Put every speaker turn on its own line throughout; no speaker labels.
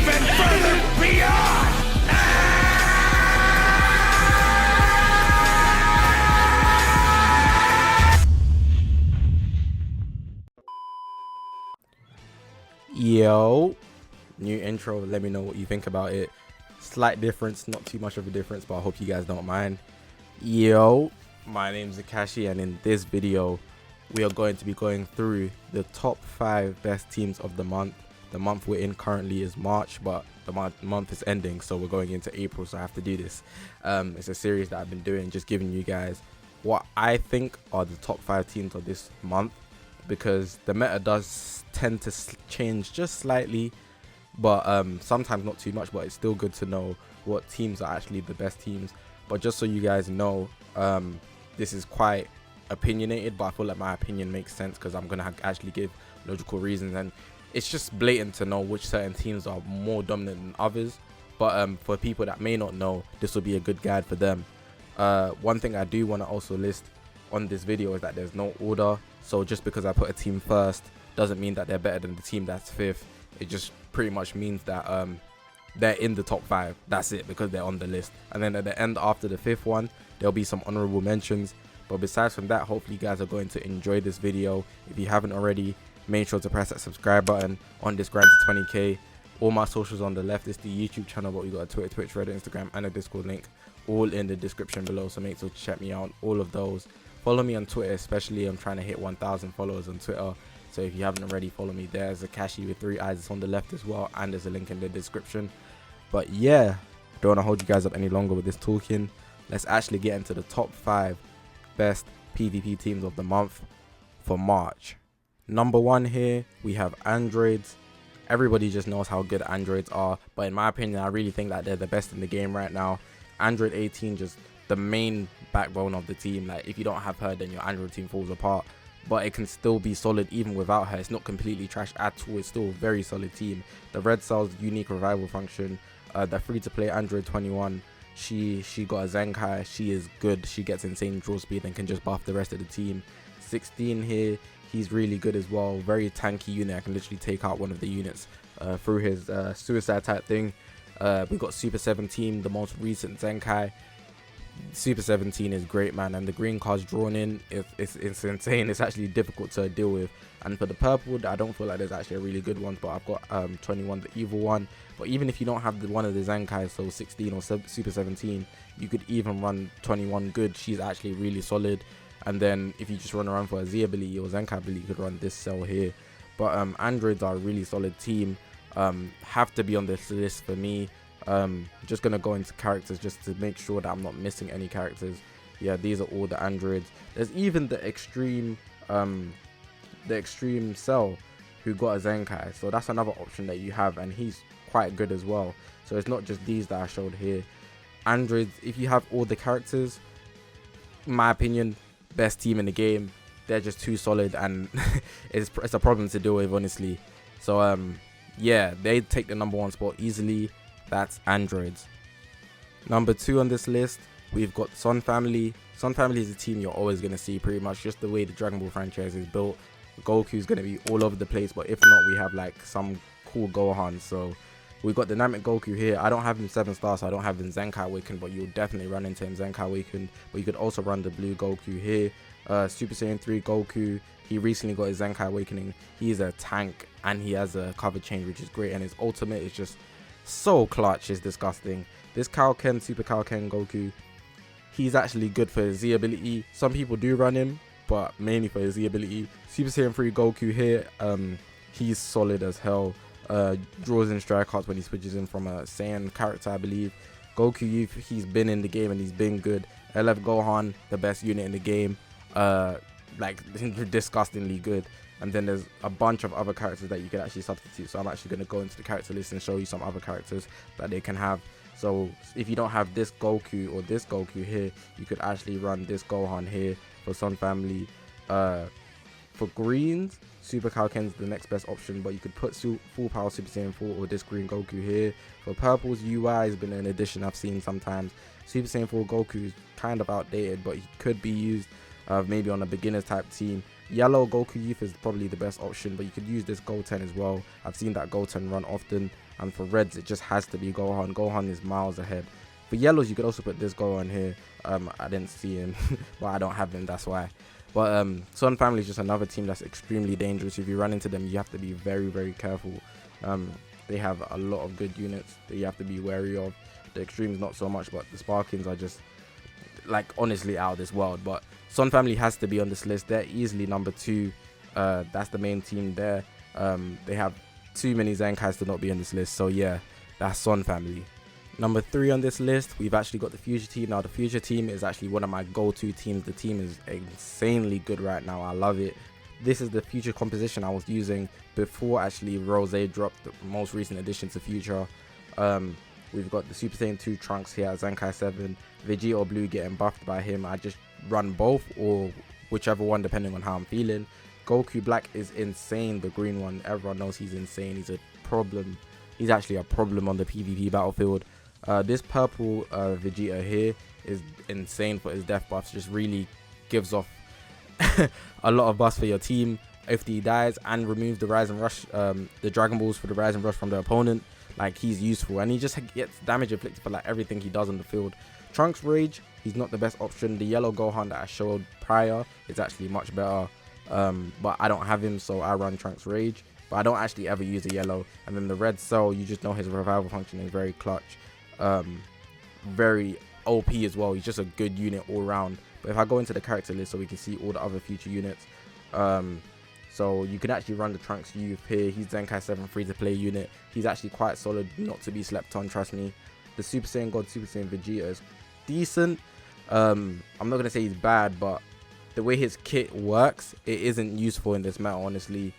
even further beyond!
Yo, new intro. Let me know what you think about it. Slight difference, not too much of a difference, but I hope you guys don't mind. Yo, my name's Zakashi, and in this video we are going to be going through the top 5 best teams of the month. The month we're in currently is March, but the month is ending, so we're going into April, so I have to do this. It's a series that I've been doing, just giving you guys what I think are the top 5 teams of this month, because the meta does tend to change just slightly, but sometimes not too much, but it's still good to know what teams are actually the best teams. But just so you guys know, this is quite opinionated, but I feel like my opinion makes sense because I'm gonna actually give logical reasons, and it's just blatant to know which certain teams are more dominant than others. But for people that may not know, this will be a good guide for them. One thing I do want to also list on this video is that there's no order, so just because I put a team first doesn't mean that they're better than the team that's 5th. It just pretty much means that they're in the top 5. That's it, because they're on the list. And then at the end, after the 5th one, there'll be some honorable mentions. But besides from that, hopefully you guys are going to enjoy this video. If you haven't already, make sure to press that subscribe button on this grind to 20k. All my socials on the left is the YouTube channel, but we got a Twitter, Twitch, Reddit, Instagram, and a Discord link all in the description below, so make sure to check me out, all of those. Follow me on Twitter, especially. I'm trying to hit 1,000 followers on Twitter, so if you haven't already, follow me there. Zakashi with 3 eyes, it's on the left as well, and there's a link in the description. But yeah, don't want to hold you guys up any longer with this talking. Let's actually get into the top 5 best PvP teams of the month for March. Number 1 here, we have Androids. Everybody just knows how good Androids are, but in my opinion, I really think that they're the best in the game right now. Android 18, just the main backbone of the team. Like, if you don't have her, then your Android team falls apart, but it can still be solid even without her. It's not completely trash at all. It's still a very solid team. The Red Cell's unique revival function, the free-to-play Android 21, she got a Zenkai. She is good. She gets insane draw speed and can just buff the rest of the team. 16 here, he's really good as well. Very tanky unit. I can literally take out one of the units through his suicide type thing. We got Super 17, the most recent Zenkai. Super 17 is great, man, and the green cards drawn in, it's insane. It's actually difficult to deal with. And for the purple, I don't feel like there's actually a really good one, but I've got 21, the evil one. But even if you don't have one of the Zenkai, so 16 or Super 17, you could even run 21 good. She's actually really solid. And then if you just run around for a Z ability or Zenkai ability, you could run this cell here. But Androids are a really solid team. Have to be on this list for me. Just gonna go into characters just to make sure that I'm not missing any characters. Yeah, these are all the Androids. There's even the extreme cell who got a Zenkai, so that's another option that you have, and he's quite good as well. So it's not just these that I showed here. Androids, if you have all the characters, in my opinion, best team in the game. They're just too solid, and it's a problem to deal with, honestly. So yeah, they take the number 1 spot easily. That's Androids. Number 2 on this list, we've got Sun Family. Sun Family is a team you're always going to see, pretty much just the way the Dragon Ball franchise is built. Goku's going to be all over the place, but if not, we have like some cool Gohan. So we've got Dynamic Goku here. I don't have him 7 stars, so I don't have him Zenkai Awakened, but you'll definitely run into him Zenkai Awakened. But you could also run the blue Goku here. Super Saiyan 3 Goku, he recently got his Zenkai Awakening. He's a tank, and he has a cover change, which is great, and his ultimate is just so clutch. Is disgusting. This Kaioken, Super Kaioken Goku, he's actually good for his Z ability. Some people do run him, but mainly for his Z ability. Super Saiyan 3 Goku here, he's solid as hell. Draws in strike cards when he switches in from a Saiyan character, I believe. Goku Youth, he's been in the game and he's been good. LF Gohan, the best unit in the game, like disgustingly good. And then there's a bunch of other characters that you can actually substitute. So I'm actually going to go into the character list and show you some other characters that they can have. So if you don't have this Goku or this Goku here, you could actually run this Gohan here for Sun Family. For greens, Super Kaioken's the next best option, but you could put full power Super Saiyan 4 or this green Goku here. For purples, UI has been an addition I've seen sometimes. Super Saiyan 4 Goku is kind of outdated, but he could be used maybe on a beginners type team. Yellow Goku Youth is probably the best option, but you could use this Goten as well. I've seen that Goten run often. And for reds, it just has to be Gohan. Gohan is miles ahead. For yellows, you could also put this Gohan here. I didn't see him, but I don't have him, that's why. But Sun Family is just another team that's extremely dangerous. If you run into them, you have to be very, very careful. They have a lot of good units that you have to be wary of. The extremes not so much, but the Sparkins are just, like, honestly out of this world. But Sun Family has to be on this list. They're easily number 2. That's the main team there. They have too many Zenkais to not be on this list. So yeah, that's Sun Family. Number 3 on this list, we've actually got the Future team. Now the Future team is actually one of my go-to teams. The team is insanely good right now. I love it. This is the Future composition I was using before actually Rose dropped the most recent addition to Future. We've got the Super Saiyan 2 Trunks here at Zenkai 7. Vegeta Blue getting buffed by him. I just run both or whichever one depending on how I'm feeling. Goku Black is insane. The green one, everyone knows he's insane. He's a problem. He's actually a problem on the PvP battlefield. This purple Vegeta here is insane for his death buffs. Just really gives off a lot of buffs for your team if he dies, and removes the Rise and Rush, the Dragon Balls for the Rise and Rush from the opponent. Like, he's useful, and he just gets damage inflicted for like everything he does on the field. Trunks Rage, he's not the best option. The yellow Gohan that I showed prior is actually much better, but I don't have him, so I run Trunks Rage. But I don't actually ever use the yellow. And then the red Cell, you just know his revival function is very clutch, very OP as well. He's just a good unit all round. But if I go into the character list so we can see all the other Future units, so you can actually run the Trunks Youth here. He's Zenkai 7 free to play unit. He's actually quite solid, not to be slept on, trust me. The Super Saiyan God, Super Saiyan Vegeta is decent. I'm not going to say he's bad, but the way his kit works, it isn't useful in this meta, honestly.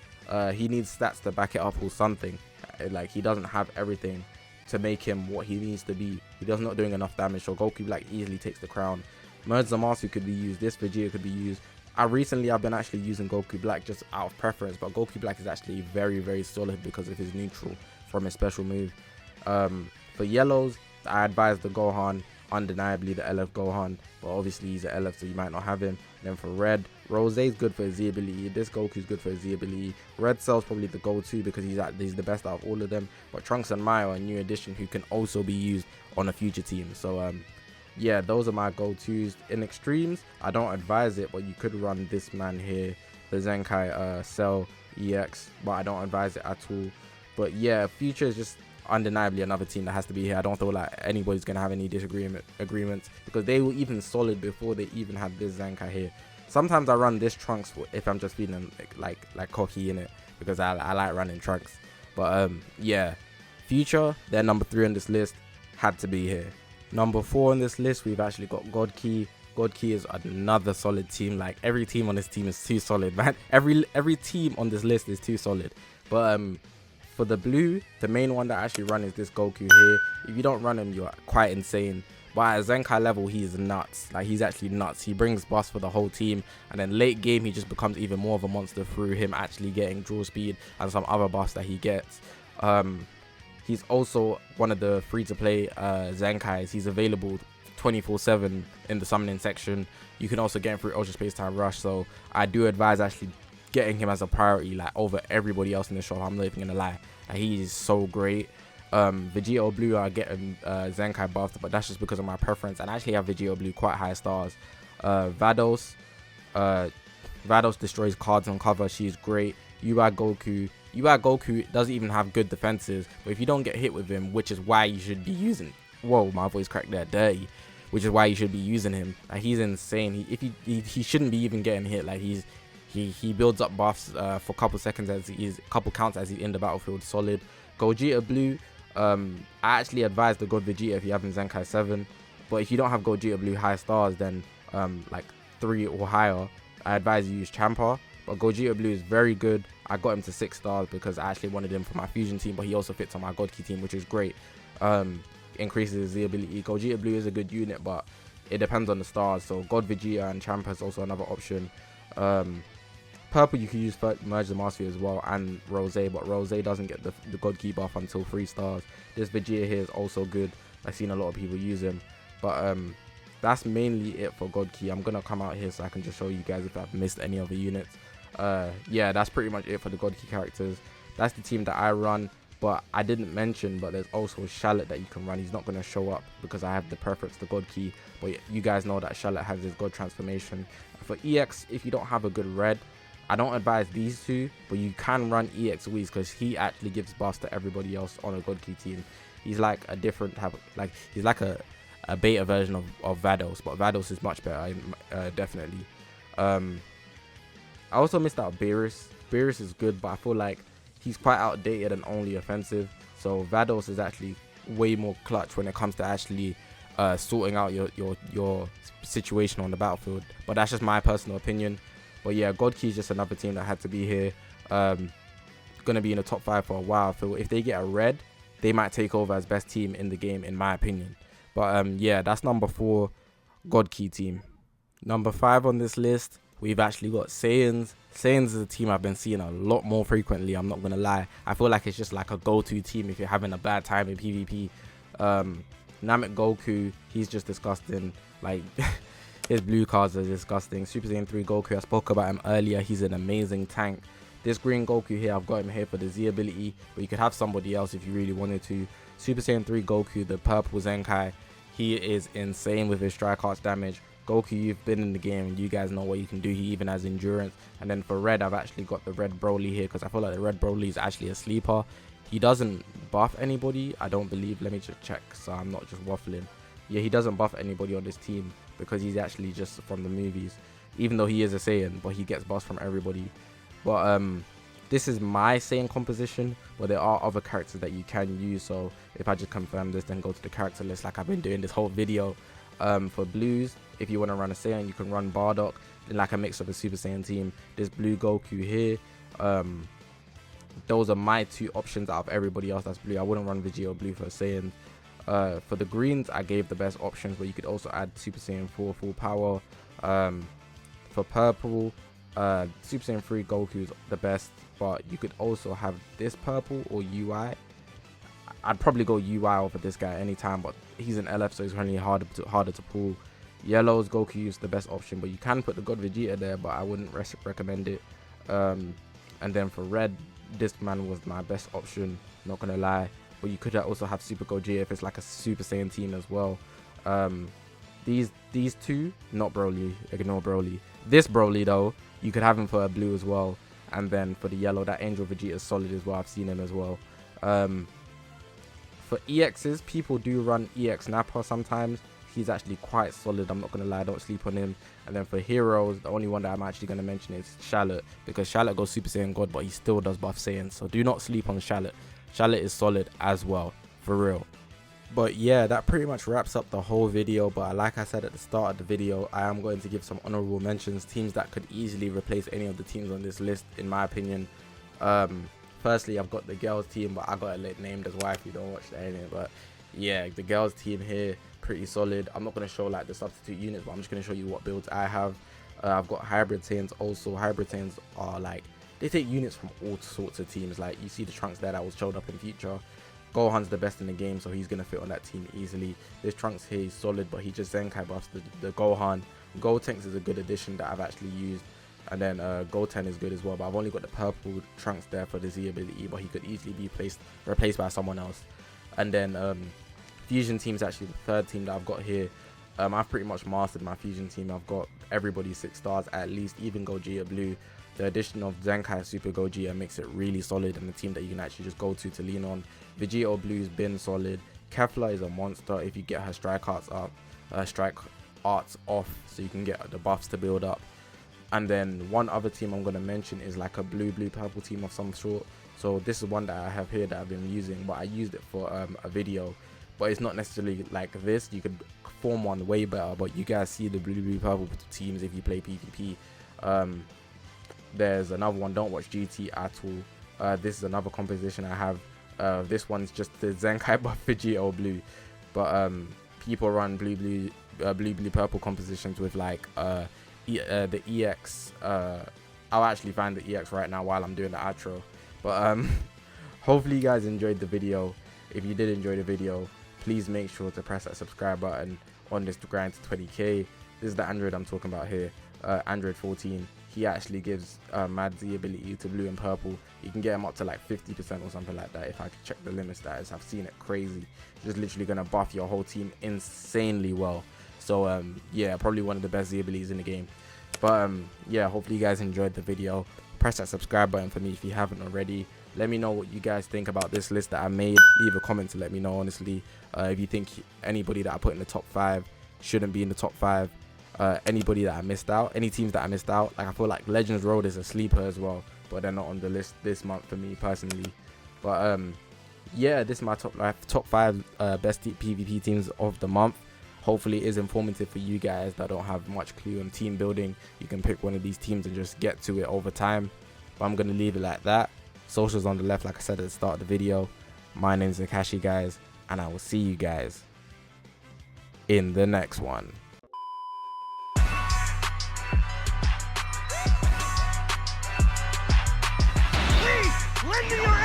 He needs stats to back it up or something. Like, he doesn't have everything to make him what he needs to be. He does not doing enough damage, so Goku Black easily takes the crown. Merge Zamasu could be used. This Vegeta could be used. I've been actually using Goku Black just out of preference, but Goku Black is actually very, very solid because of his neutral from his special move. For yellows, I advise the Gohan, undeniably the LF Gohan, but obviously he's an LF, so you might not have him. Then for red, Rose is good for his Z ability. This Goku is good for his Z ability. Red Cell's probably the go-to because he's the best out of all of them. But Trunks and Maya are a new addition who can also be used on a Future team. So yeah, those are my go-tos. In extremes, I don't advise it, but you could run this man here, the Zenkai Cell EX, but I don't advise it at all. But yeah, Future is just undeniably another team that has to be here. I don't feel like anybody's gonna have any agreements because they were even solid before they even had this Zenkai here. Sometimes I run this Trunks if I'm just feeling like cocky in it, because I like running Trunks. But yeah, Future, they're number 3 on this list, had to be here. Number 4 on this list, we've actually got God Key. God Key is another solid team. Like, every team on this team is too solid, man. Every team on this list is too solid. But for the blue, the main one that I actually run is this Goku here. If you don't run him, you're quite insane. But at Zenkai level, he's nuts. Like, he's actually nuts. He brings buffs for the whole team. And then late game, he just becomes even more of a monster through him actually getting draw speed and some other buffs that he gets. He's also one of the free-to-play Zenkais. He's available 24/7 in the summoning section. You can also get him through Ultra Space Time Rush. So I do advise actually getting him as a priority, like, over everybody else in the shop. I'm not even gonna lie. Like, he is so great. Vegeta Blue, I get him Zenkai buffed, but that's just because of my preference. And I actually have Vegeta Blue quite high stars. Vados destroys cards on cover. She's great. UI Goku doesn't even have good defenses, but if you don't get hit with him, which is why you should be using, whoa, my voice cracked there, dirty, which is why you should be using him. Like, he's insane. He shouldn't be even getting hit. Like, he builds up buffs for a couple seconds couple counts as he's in the battlefield. Solid. Gogeta Blue, I actually advise the God Vegeta if you have him Zenkai 7, but if you don't have Gogeta Blue high stars, then like 3 or higher, I advise you use Champa. But Gogeta Blue is very good. I got him to 6 stars because I actually wanted him for my fusion team, but he also fits on my God Key team, which is great. Increases the ability. Gogeta Blue is a good unit, but it depends on the stars. So God Vegeta and Champa is also another option. Purple, you can use Merge the Mastery as well, and Rose, but Rose doesn't get the God Key buff until 3 stars. This Vegeta here is also good. I've seen a lot of people use him, but that's mainly it for God Key. I'm gonna come out here so I can just show you guys if I've missed any other units. Yeah, that's pretty much it for the God Key characters. That's the team that I run. But I didn't mention, but there's also Shallot that you can run. He's not going to show up because I have the preference to God key, but you guys know that Shallot has his God transformation. For EX, if you don't have a good red, I don't advise these two, but you can run EX Wheeze because he actually gives buffs to everybody else on a God key team. He's like a different type of, like, he's like a beta version of Vados, but Vados is much better, definitely. I also missed out Beerus. Beerus is good, but I feel like he's quite outdated and only offensive. So Vados is actually way more clutch when it comes to actually sorting out your situation on the battlefield. But that's just my personal opinion. But yeah, God Key is just another team that had to be here. Gonna be in the top 5 for a while. I feel if they get a red, they might take over as best team in the game, in my opinion. But yeah, that's number 4, God Key team. Number 5 on this list, we've actually got SAIYANS. SAIYANS is a team I've been seeing a lot more frequently, I'm not gonna lie. I feel like it's just like a go-to team if you're having a bad time in PvP. Namek Goku, he's just disgusting. Like, his blue cards are disgusting. Super Saiyan 3 Goku, I spoke about him earlier. He's an amazing tank. This green Goku here, I've got him here for the Z ability, but you could have somebody else if you really wanted to. Super Saiyan 3 Goku, the purple Zenkai, he is insane with his strike arts damage. Goku, you've been in the game and you guys know what you can do. He even has endurance. And then for red, I've actually got the red Broly here because I feel like the red Broly is actually a sleeper. He doesn't buff anybody, I don't believe. Let me just check so I'm not just waffling. Yeah, he doesn't buff anybody on this team because he's actually just from the movies. Even though he is a Saiyan, but he gets buffs from everybody. But this is my Saiyan composition, but there are other characters that you can use. So if I just confirm this, then go to the character list like I've been doing this whole video. For blues, if you want to run a Saiyan, you can run Bardock, like a mix of a Super Saiyan team. This blue Goku here. Those are my 2 options out of everybody else that's blue. I wouldn't run Vegeta blue for a Saiyan. For the greens, I gave the best options, but you could also add Super Saiyan 4 full power. For purple, Super Saiyan 3 Goku is the best, but you could also have this purple or UI. I'd probably go UI over this guy anytime, but he's an LF, so he's really harder to pull. Yellow's Goku is the best option, but you can put the God Vegeta there, but I wouldn't recommend it. And then for red, this man was my best option, not gonna lie. But you could also have Super Gogeta if it's like a Super Saiyan team as well. These 2, not Broly, ignore Broly. This Broly though, you could have him for a blue as well. And then for the yellow, that Angel Vegeta is solid as well. I've seen him as well. For EXs, people do run EX Nappa sometimes. He's actually quite solid, I'm not gonna lie, don't sleep on him. And then for heroes, the only one that I'm actually gonna mention is Shallot, because Shallot goes Super Saiyan God, but he still does buff Saiyan, so do not sleep on Shallot. Shallot is solid as well, for real. But yeah, that pretty much wraps up the whole video. But like I said at the start of the video, I am going to give some honorable mentions, teams that could easily replace any of the teams on this list, in my opinion. Firstly, I've got the girls team, but I got it named as wife. You don't watch that anyway. But yeah, the girls team here, pretty solid. I'm not going to show like the substitute units, but I'm just going to show you what builds I have. I've got hybrid Saiyans also. Hybrid Saiyans are like, they take units from all sorts of teams. Like you see the Trunks there that was showed up in Future. Gohan's the best in the game, so he's going to fit on that team easily. This Trunks here is solid, but he just Zenkai buffs the Gohan. Gotenks is a good addition that I've actually used. And then Goten is good as well, but I've only got the purple Trunks there for the Z ability, but he could easily be replaced by someone else. And then Fusion team is actually the third team that I've got here. I've pretty much mastered my Fusion team. I've got everybody 6 stars at least, even Gogeta Blue. The addition of Zenkai Super Gogeta makes it really solid and a team that you can actually just go to lean on. Vegeta Blue's been solid. Kefla is a monster if you get her strike arts up, off, so you can get the buffs to build up. And then one other team I'm going to mention is like a blue purple team of some sort. So this is one that I have here that I've been using, but I used it for a video, but it's not necessarily like this. You could form one way better, but you guys see the blue purple teams if you play PvP. There's another one, don't watch GT at all. This is another composition I have. This one's just the Zenkai buff Vegeta Blue, but people run blue purple compositions with like the EX. I'll actually find the EX right now while I'm doing the outro. But hopefully you guys enjoyed the video. If you did enjoy the video, please make sure to press that subscribe button on this grind to 20k. This is the Android I'm talking about here, Android 14. he actually gives mad Z ability to blue and purple. You can get him up to like 50% or something like that. If I could check the limit status, I've seen it crazy. Just literally gonna buff your whole team insanely well. So yeah, probably one of the best Z abilities in the game. But yeah, hopefully you guys enjoyed the video. Press that subscribe button for me if you haven't already. Let me know what you guys think about this list that I made. Leave a comment to let me know, honestly, if you think anybody that I put in the top 5 shouldn't be in the top 5. Anybody that I missed out, any teams that I missed out. Like, I feel like Legends Road is a sleeper as well, but they're not on the list this month for me personally. But yeah, this is my top 5 best PvP teams of the month. Hopefully it is informative for you guys that don't have much clue on team building. You can pick one of these teams and just get to it over time. But I'm gonna leave it like that. Socials on the left, like I said at the start of the video. My name's Zakashi, guys, and I will see you guys in the next one.
Please, lend me your